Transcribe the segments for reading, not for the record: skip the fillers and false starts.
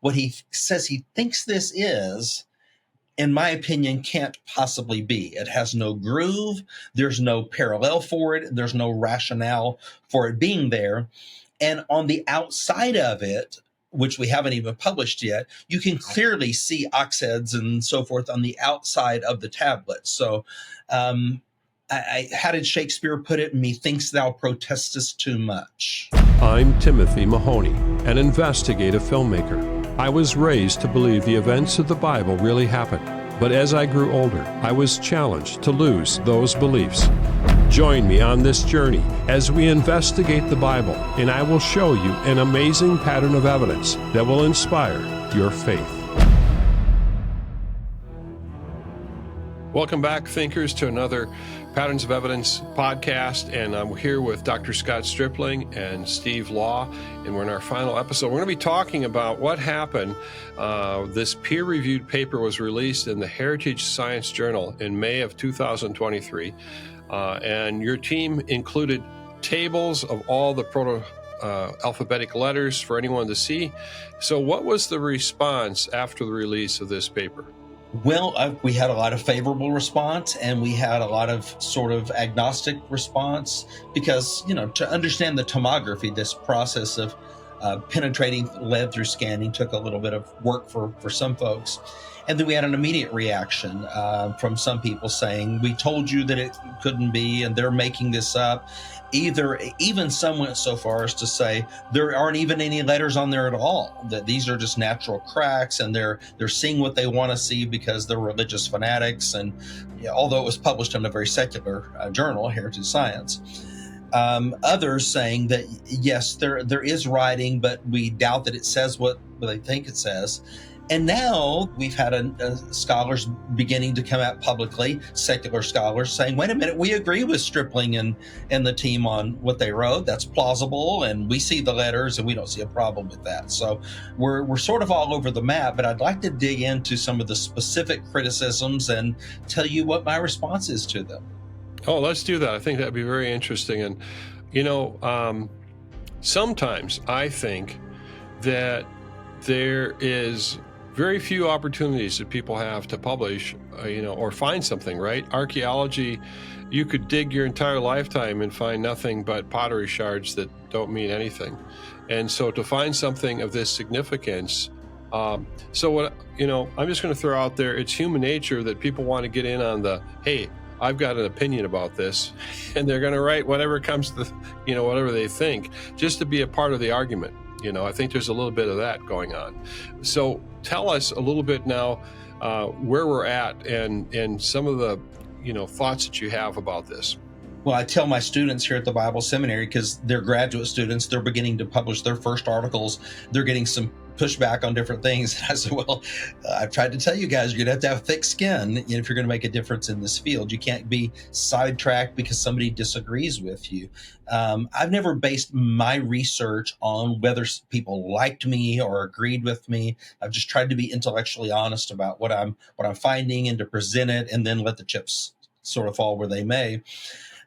what he says he thinks this is, in my opinion, can't possibly be. It has no groove. There's no parallel for it. There's no rationale for it being there. And on the outside of it, which we haven't even published yet, you can clearly see ox heads and so forth on the outside of the tablet. So how did Shakespeare put it? Methinks thou protestest too much. I'm Timothy Mahoney, an investigative filmmaker. I was raised to believe the events of the Bible really happened, but as I grew older, I was challenged to lose those beliefs. Join me on this journey as we investigate the Bible, and I will show you an amazing pattern of evidence that will inspire your faith. Welcome back, thinkers, to another Patterns of Evidence podcast, and I'm here with Dr. Scott Stripling and Steve Law, and we're in our final episode. We're going to be talking about what happened. This peer-reviewed paper was released in the Heritage Science Journal in May of 2023, and your team included tables of all the proto-alphabetic letters for anyone to see. So what was the response after the release of this paper? Well, we had a lot of favorable response, and we had a lot of sort of agnostic response because, to understand the tomography, this process of penetrating lead through scanning took a little bit of work for some folks. And then we had an immediate reaction from some people saying, we told you that it couldn't be, and they're making this up. Even some went so far as to say there aren't even any letters on there at all, that these are just natural cracks, and they're seeing what they want to see because they're religious fanatics. And although it was published in a very secular journal, Heritage Science, others saying that, yes, there is writing, but we doubt that it says what they think it says. And now we've had scholars beginning to come out publicly, secular scholars, saying, wait a minute, we agree with Stripling and the team on what they wrote. That's plausible, and we see the letters, and we don't see a problem with that. So we're sort of all over the map, but I'd like to dig into some of the specific criticisms and tell you what my response is to them. Oh, let's do that. I think that'd be very interesting. And, sometimes I think that there is very few opportunities that people have to publish, or find something, right? Archaeology, you could dig your entire lifetime and find nothing but pottery shards that don't mean anything. And so to find something of this significance, I'm just going to throw out there, it's human nature that people want to get in on the, hey, I've got an opinion about this, and they're going to write whatever comes to, whatever they think, just to be a part of the argument. I think there's a little bit of that going on. So tell us a little bit now where we're at and some of the, thoughts that you have about this. Well, I tell my students here at the Bible Seminary, because they're graduate students, they're beginning to publish their first articles. They're getting some pushback on different things. And I said, well, I've tried to tell you guys, you're going to have thick skin if you're going to make a difference in this field. You can't be sidetracked because somebody disagrees with you. I've never based my research on whether people liked me or agreed with me. I've just tried to be intellectually honest about what I'm finding and to present it, and then let the chips sort of fall where they may.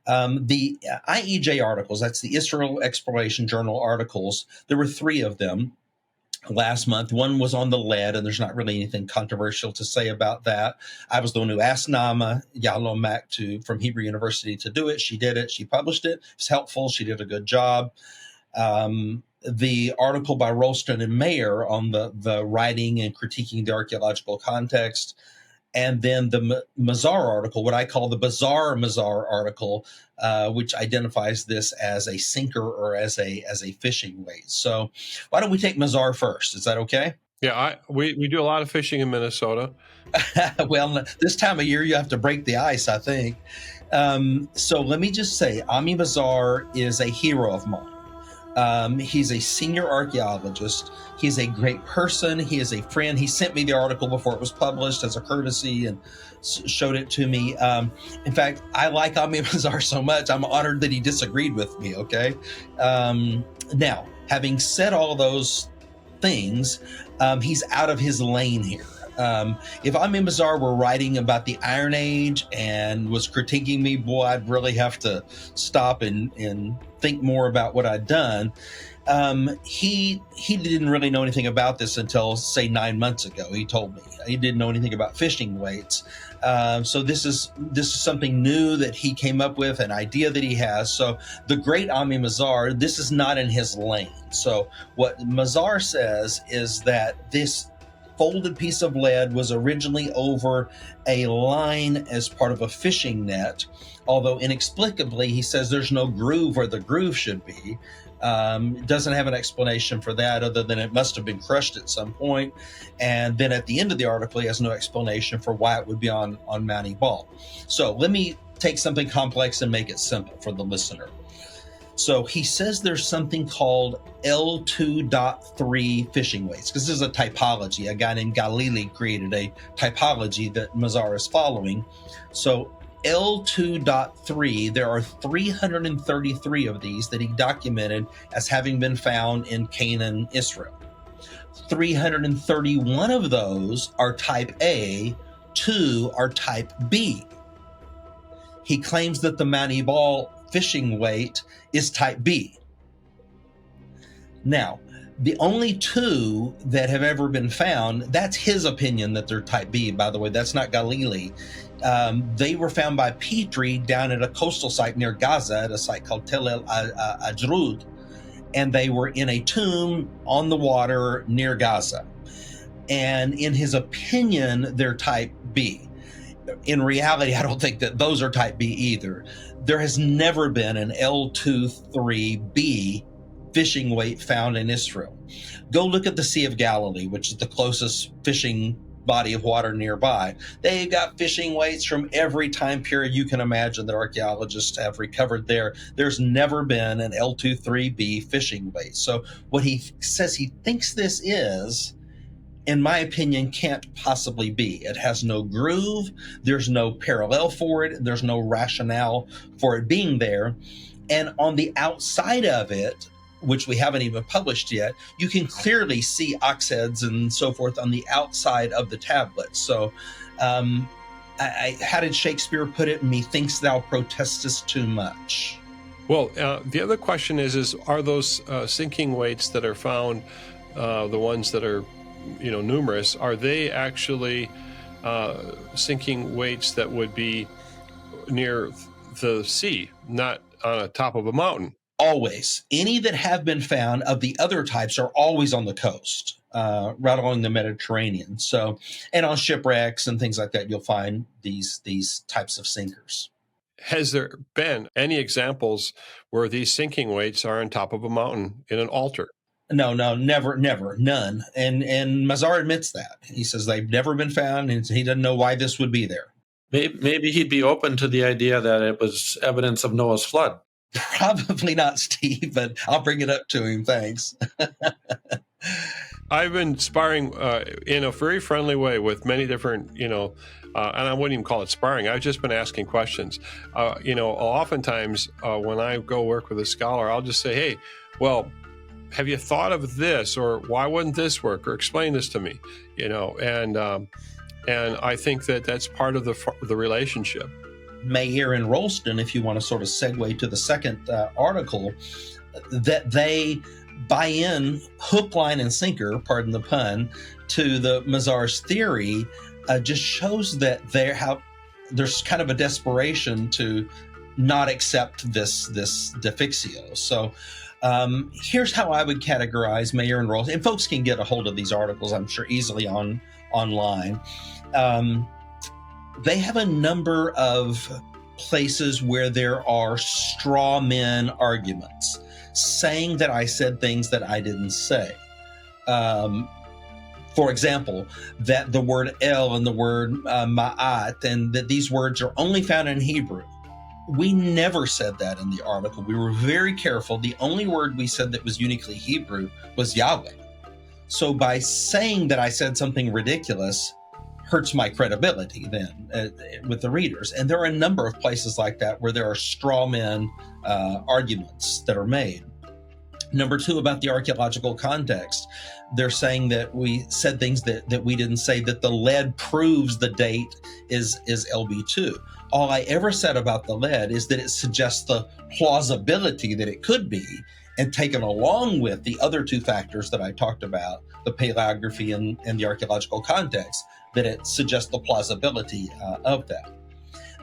The IEJ articles, that's the Israel Exploration Journal articles, there were 3 of them last month. One was on the lead, and there's not really anything controversial to say about that. I was the one who asked Nama Yalom from Hebrew University to do it. She did it. She published it. It's helpful. She did a good job. The article by Rolston and Mayer on the writing and critiquing the archaeological context, and then the Mazar article, what I call the bizarre Mazar article, which identifies this as a sinker or as a fishing weight. So why don't we take Mazar first? Is that okay? Yeah, we do a lot of fishing in Minnesota. Well, this time of year, you have to break the ice, I think. So let me just say, Ami Mazar is a hero of mine. He's a senior archaeologist. He's a great person. He is a friend. He sent me the article before it was published as a courtesy and showed it to me. In fact, I like Ami Mazar so much, I'm honored that he disagreed with me, okay? Now, having said all those things, he's out of his lane here. If Ami Mazar were writing about the Iron Age and was critiquing me, boy, I'd really have to stop and think more about what I'd done. He didn't really know anything about this until, say, 9 months ago. He told me he didn't know anything about fishing weights. So this is something new that he came up with, an idea that he has. So the great Ami Mazar, this is not in his lane. So what Mazar says is that this folded piece of lead was originally over a line as part of a fishing net, although inexplicably he says there's no groove where the groove should be. Doesn't have an explanation for that other than it must have been crushed at some point. And then at the end of the article, he has no explanation for why it would be on Mount Ebal. So let me take something complex and make it simple for the listener. So he says there's something called L2.3 fishing weights, because this is a typology. A guy named Galili created a typology that Mazar is following. So L2.3, there are 333 of these that he documented as having been found in Canaan, Israel. 331 of those are type A, 2 are type B. He claims that the Mount Ebal fishing weight is type B. Now, the only 2 that have ever been found, that's his opinion that they're type B, by the way, that's not Galili. They were found by Petrie down at a coastal site near Gaza, at a site called Tel El Ajrud, and they were in a tomb on the water near Gaza. And in his opinion, they're type B. In reality, I don't think that those are type B either. There has never been an L23B fishing weight found in Israel. Go look at the Sea of Galilee, which is the closest fishing body of water nearby. They've got fishing weights from every time period you can imagine that archaeologists have recovered there. There's never been an L23B fishing weight. So what he says he thinks this is, in my opinion, can't possibly be. It has no groove. There's no parallel for it. There's no rationale for it being there. And on the outside of it, which we haven't even published yet, you can clearly see ox heads and so forth on the outside of the tablet. So how did Shakespeare put it? Methinks thou protestest too much. Well, the other question is are those sinking weights that are found, the ones that are numerous, are they actually sinking weights that would be near the sea, not on the top of a mountain? Always. Any that have been found of the other types are always on the coast, right along the Mediterranean. So, and on shipwrecks and things like that, you'll find these types of sinkers. Has there been any examples where these sinking weights are on top of a mountain in an altar? No, never, none. And Mazar admits that. He says they've never been found, and he doesn't know why this would be there. Maybe he'd be open to the idea that it was evidence of Noah's flood. Probably not, Steve, but I'll bring it up to him. Thanks. I've been sparring in a very friendly way with many different, and I wouldn't even call it sparring. I've just been asking questions. Oftentimes when I go work with a scholar, I'll just say, hey, well, have you thought of this, or why wouldn't this work, or explain this to me, and I think that that's part of the relationship. Mayer and Rolston, if you want to sort of segue to the second article, that they buy in hook, line, and sinker, pardon the pun, to the Mazar's theory, just shows that there's kind of a desperation to not accept this defixio. So here's how I would categorize Mayer and Rolston, and folks can get a hold of these articles, I'm sure, easily online. They have a number of places where there are straw man arguments, saying that I said things that I didn't say. For example, that the word el and the word ma'at, and that these words are only found in Hebrew. We never said that in the article. We were very careful. The only word we said that was uniquely Hebrew was Yahweh. So by saying that I said something ridiculous, hurts my credibility then with the readers. And there are a number of places like that where there are straw man arguments that are made. Number two, about the archaeological context, they're saying that we said things that we didn't say, that the lead proves the date is LB2. All I ever said about the lead is that it suggests the plausibility that it could be, and taken along with the other two factors that I talked about, the paleography and the archaeological context, that it suggests the plausibility of that.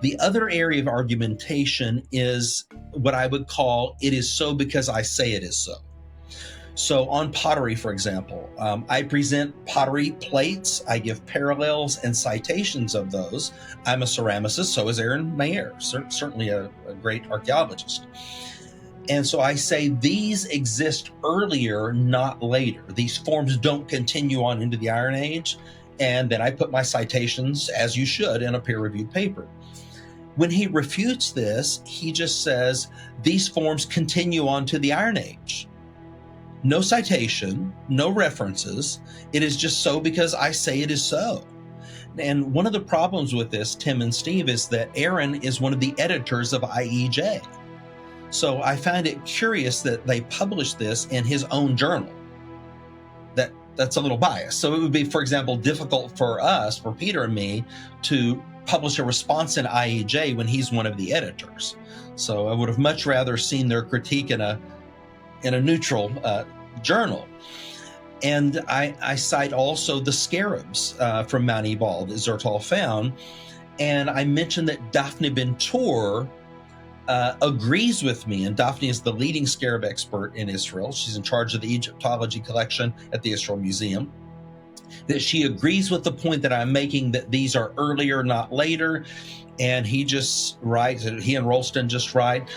The other area of argumentation is what I would call it is so because I say it is so. So on pottery, for example, I present pottery plates. I give parallels and citations of those. I'm a ceramicist, so is Aaron Mayer, certainly a great archaeologist. And so I say these exist earlier, not later. These forms don't continue on into the Iron Age. And then I put my citations, as you should, in a peer-reviewed paper. When he refutes this, he just says these forms continue on to the Iron Age. No citation, no references. It is just so because I say it is so. And one of the problems with this, Tim and Steve, is that Aaron is one of the editors of IEJ. So I find it curious that they published this in his own journal. That's a little biased. So it would be, for example, difficult for us, for Peter and me, to publish a response in IEJ when he's one of the editors. So I would have much rather seen their critique in a neutral journal. And I cite also the scarabs from Mount Ebal that Zertal found. And I mentioned that Daphne Ben-Tor agrees with me, and Daphne is the leading scarab expert in Israel. She's in charge of the Egyptology collection at the Israel Museum. That she agrees with the point that I'm making, that these are earlier, not later. And he just writes, he and Rolston just write,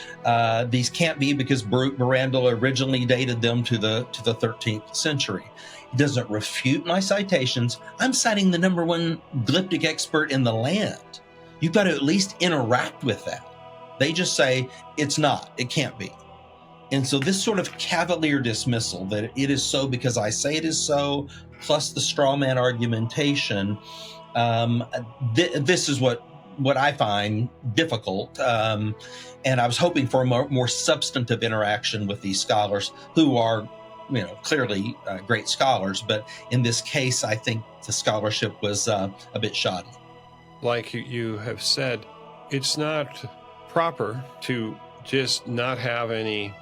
these can't be because Barandal originally dated them to the 13th century. He doesn't refute my citations. I'm citing the number one glyptic expert in the land. You've got to at least interact with that. They just say, it's not, it can't be. And so this sort of cavalier dismissal that it is so because I say it is so, plus the straw man argumentation, this is what I find difficult. And I was hoping for a more substantive interaction with these scholars who are, clearly great scholars. But in this case, I think the scholarship was a bit shoddy. Like you have said, it's not proper to just not have any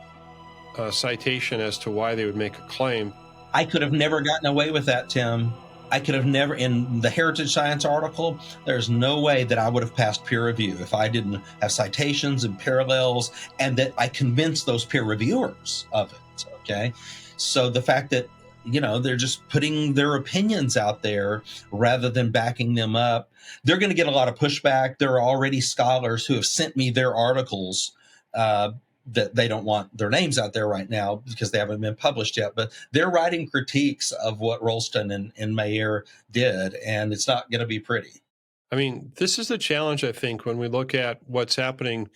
citation as to why they would make a claim. I could have never gotten away with that, Tim. I could have never, in the Heritage Science article, there's no way that I would have passed peer review if I didn't have citations and parallels and that I convinced those peer reviewers of it, okay? So the fact that, they're just putting their opinions out there rather than backing them up, they're going to get a lot of pushback. There are already scholars who have sent me their articles that they don't want their names out there right now because they haven't been published yet, but they're writing critiques of what Rolston and Mayer did, and it's not going to be pretty. I mean, this is the challenge, I think, when we look at what's happening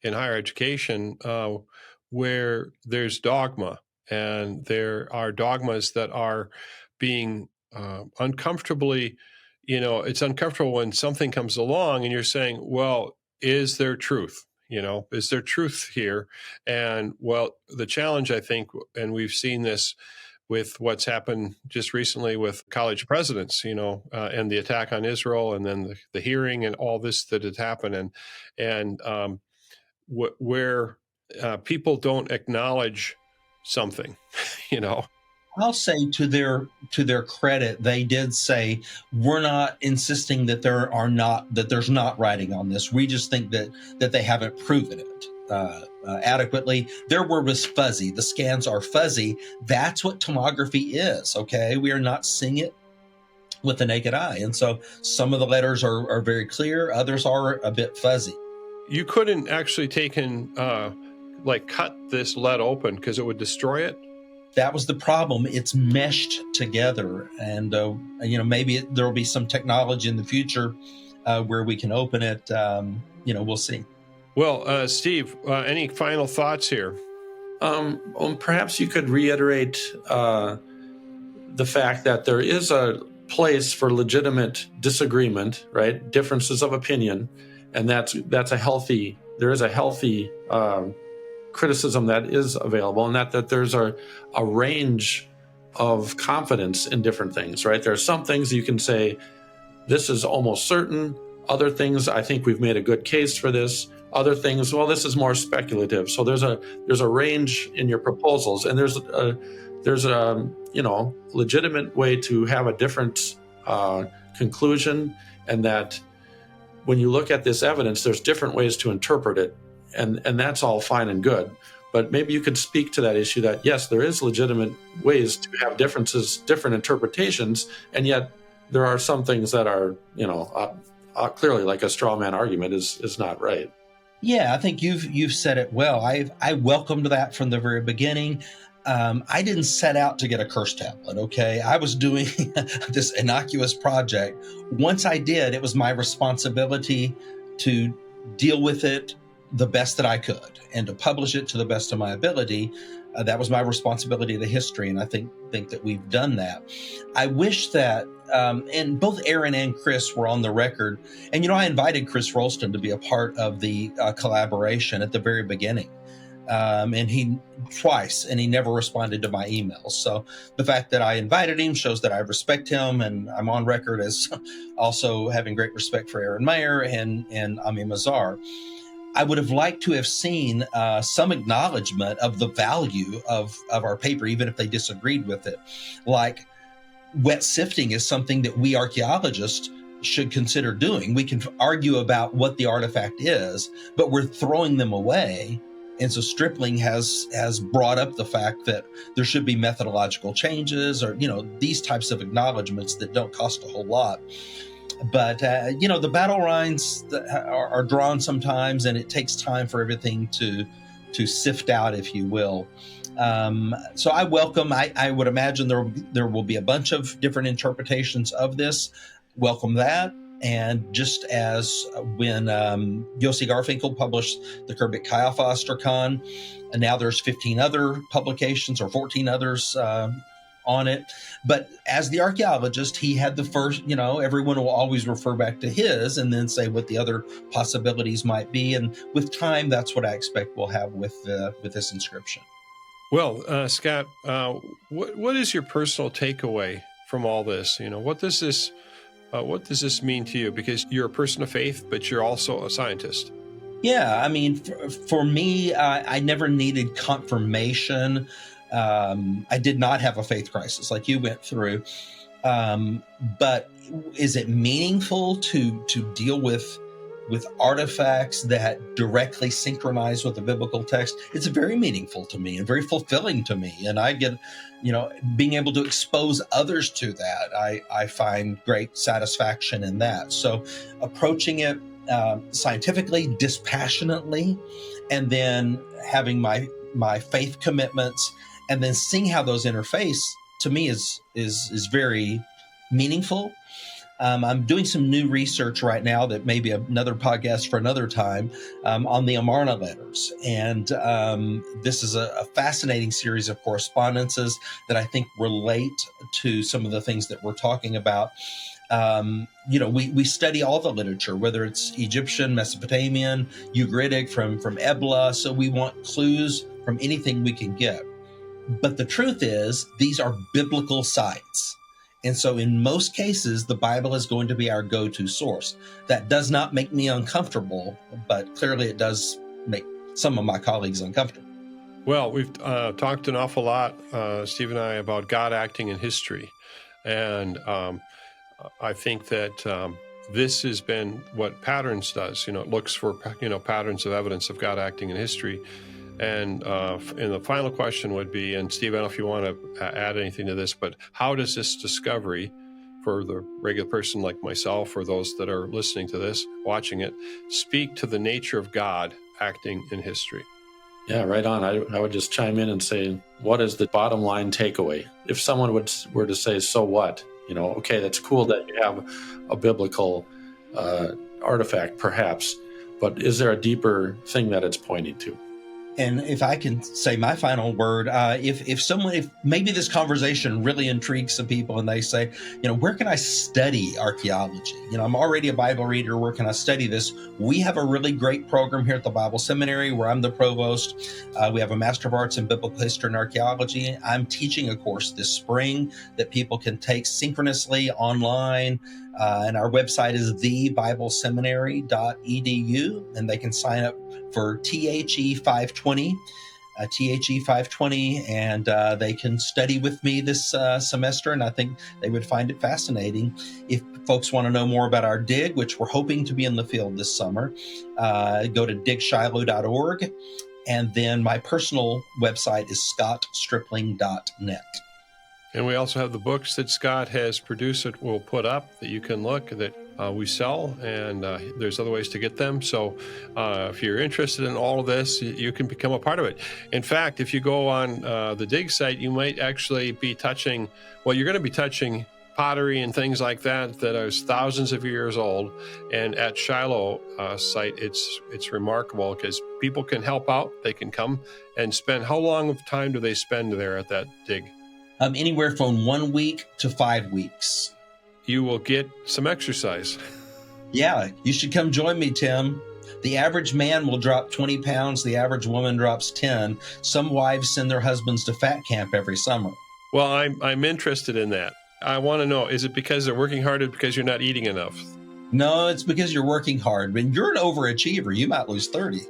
in higher education, where there's dogma, and there are dogmas that are being uncomfortably, it's uncomfortable when something comes along and you're saying, well, is there truth? Is there truth here? And well, the challenge, I think, and we've seen this with what's happened just recently with college presidents, and the attack on Israel, and then the hearing and all this that had happened, and where people don't acknowledge something, I'll say to their credit, they did say, we're not insisting that there's not writing on this. We just think that they haven't proven it adequately. Their word was fuzzy. The scans are fuzzy. That's what tomography is. Okay. We are not seeing it with the naked eye. And so some of the letters are very clear. Others are a bit fuzzy. You couldn't actually take and cut this lead open because it would destroy it. That was the problem. It's meshed together, and maybe there will be some technology in the future where we can open it. We'll see. Well, Steve, any final thoughts here? Perhaps you could reiterate the fact that there is a place for legitimate disagreement, right? Differences of opinion, and there is a healthy criticism that is available, and that there's a range of confidence in different things, right? There are some things you can say, this is almost certain. Other things, I think we've made a good case for this. Other things, well, this is more speculative. So there's a range in your proposals, and there's a legitimate way to have a different conclusion, and that when you look at this evidence, there's different ways to interpret it, and that's all fine and good. But maybe you could speak to that issue that, yes, there is legitimate ways to have differences, different interpretations, and yet there are some things that are, clearly, like a straw man argument is not right. Yeah, I think you've said it well. I welcomed that from the very beginning. I didn't set out to get a curse tablet, okay? I was doing this innocuous project. Once I did, it was my responsibility to deal with it the best that I could and to publish it to the best of my ability. That was my responsibility to the history, and I think that we've done that. I wish that, and both Aaron and Chris were on the record, and I invited Chris Rolston to be a part of the collaboration at the very beginning, and he twice, and he never responded to my emails. So the fact that I invited him shows that I respect him, and I'm on record as also having great respect for Aaron Mayer and Ami Mazar. I would have liked to have seen some acknowledgement of the value of our paper, even if they disagreed with it. Like, wet sifting is something that we archaeologists should consider doing. We can argue about what the artifact is, but we're throwing them away. And so Stripling has brought up the fact that there should be methodological changes, or these types of acknowledgments that don't cost a whole lot. But, the battle lines are drawn sometimes, and it takes time for everything to sift out, if you will. So I welcome, I would imagine there will be a bunch of different interpretations of this. Welcome that. And just as when Yossi Garfinkel published the Kerbit Caiaphas Ostracon, and now there's 15 other publications or 14 others on it. But as the archaeologist, he had the first, everyone will always refer back to his and then say what the other possibilities might be. And with time, that's what I expect we'll have with this inscription. Well, Scott, what is your personal takeaway from all this? What does this mean to you? Because you're a person of faith, but you're also a scientist. Yeah, I mean, for me, I never needed confirmation. I did not have a faith crisis like you went through. But is it meaningful to deal with artifacts that directly synchronize with the biblical text? It's very meaningful to me and very fulfilling to me. And I get, being able to expose others to that, I find great satisfaction in that. So approaching it scientifically, dispassionately, and then having my faith commitments, and then seeing how those interface, to me is very meaningful. I'm doing some new research right now that may be another podcast for another time on the Amarna letters. And this is a fascinating series of correspondences that I think relate to some of the things that we're talking about. We study all the literature, whether it's Egyptian, Mesopotamian, Ugaritic from Ebla. So we want clues from anything we can get. But the truth is, these are biblical sites. And so in most cases, the Bible is going to be our go-to source. That does not make me uncomfortable, but clearly it does make some of my colleagues uncomfortable. Well, we've talked an awful lot, Steve and I, about God acting in history. And I think that this has been what Patterns does. It looks for, patterns of evidence of God acting in history. And the final question would be, and Steve, I don't know if you want to add anything to this, but how does this discovery, for the regular person like myself or those that are listening to this, watching it, speak to the nature of God acting in history? Yeah, right on. I would just chime in and say, what is the bottom line takeaway? If someone were to say, so what? Okay, that's cool that you have a biblical artifact, perhaps, but is there a deeper thing that it's pointing to? And if I can say my final word, if maybe this conversation really intrigues some people and they say, where can I study archaeology? I'm already a Bible reader. Where can I study this? We have a really great program here at the Bible Seminary where I'm the provost. We have a Master of Arts in Biblical History and Archaeology. I'm teaching a course this spring that people can take synchronously online. And our website is thebibleseminary.edu, and they can sign up for THE 520, and they can study with me this semester, and I think they would find it fascinating. If folks want to know more about our dig, which we're hoping to be in the field this summer, go to digshiloh.org, and then my personal website is scottstripling.net. And we also have the books that Scott has produced that we'll put up that you can look, that we sell, and there's other ways to get them. So if you're interested in all of this, you can become a part of it. In fact, if you go on the Dig site, you might actually be touching, you're going to be touching pottery and things like that are thousands of years old. And at Shiloh site, it's remarkable because people can help out. They can come and spend, how long of time do they spend there at that dig? Anywhere from 1 week to 5 weeks. You will get some exercise. Yeah, you should come join me, Tim. The average man will drop 20 pounds. The average woman drops 10. Some wives send their husbands to fat camp every summer. Well, I'm interested in that. I want to know, is it because they're working hard or because you're not eating enough? No, it's because you're working hard. But you're an overachiever. You might lose 30.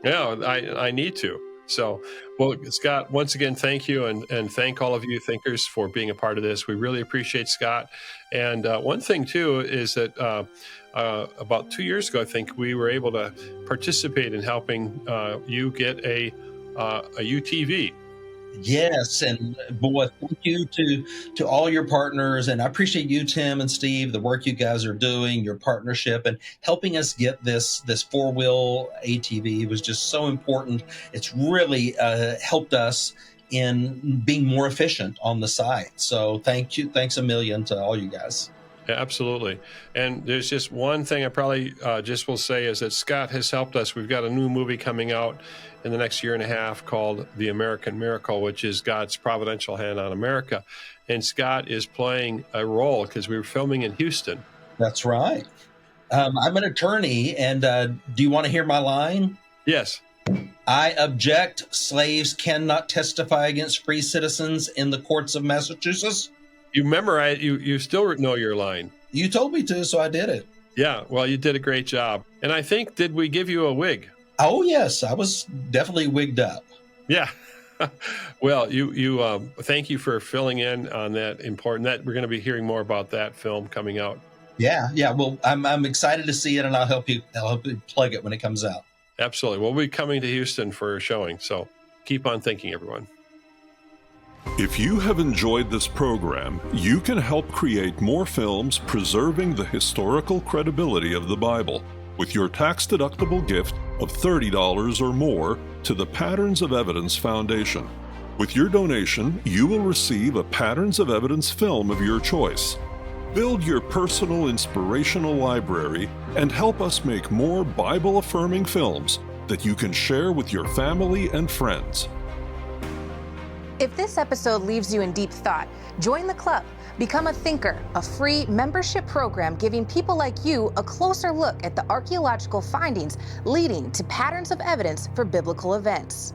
Yeah, I need to. So, well, Scott, once again, thank you, and thank all of you thinkers for being a part of this. We really appreciate Scott. And one thing, too, is that about 2 years ago, I think, we were able to participate in helping you get a UTV. Yes, and boy, thank you to all your partners, and I appreciate you, Tim and Steve, the work you guys are doing, your partnership, and helping us get this 4-wheel ATV was just so important. It's really helped us in being more efficient on the site. So thanks a million to all you guys. Yeah, absolutely. And there's just one thing I probably just will say is that Scott has helped us. We've got a new movie coming out in the next year and a half called The American Miracle, which is God's providential hand on America. And Scott is playing a role because we were filming in Houston. That's right. I'm an attorney, and do you want to hear my line? Yes. I object. Slaves cannot testify against free citizens in the courts of Massachusetts. You memorize, you still know your line. You told me to, so I did it. Yeah, well, you did a great job. And I think, did we give you a wig? Oh, yes, I was definitely wigged up. Yeah. Well, you thank you for filling in on that important. That we're going to be hearing more about that film coming out. Yeah. Well, I'm excited to see it, and I'll help you plug it when it comes out. Absolutely. We'll be coming to Houston for a showing, so keep on thinking, everyone. If you have enjoyed this program, you can help create more films preserving the historical credibility of the Bible with your tax-deductible gift of $30 or more to the Patterns of Evidence Foundation. With your donation, you will receive a Patterns of Evidence film of your choice. Build your personal inspirational library and help us make more Bible-affirming films that you can share with your family and friends. If this episode leaves you in deep thought, join the club. Become a thinker, a free membership program giving people like you a closer look at the archaeological findings leading to patterns of evidence for biblical events.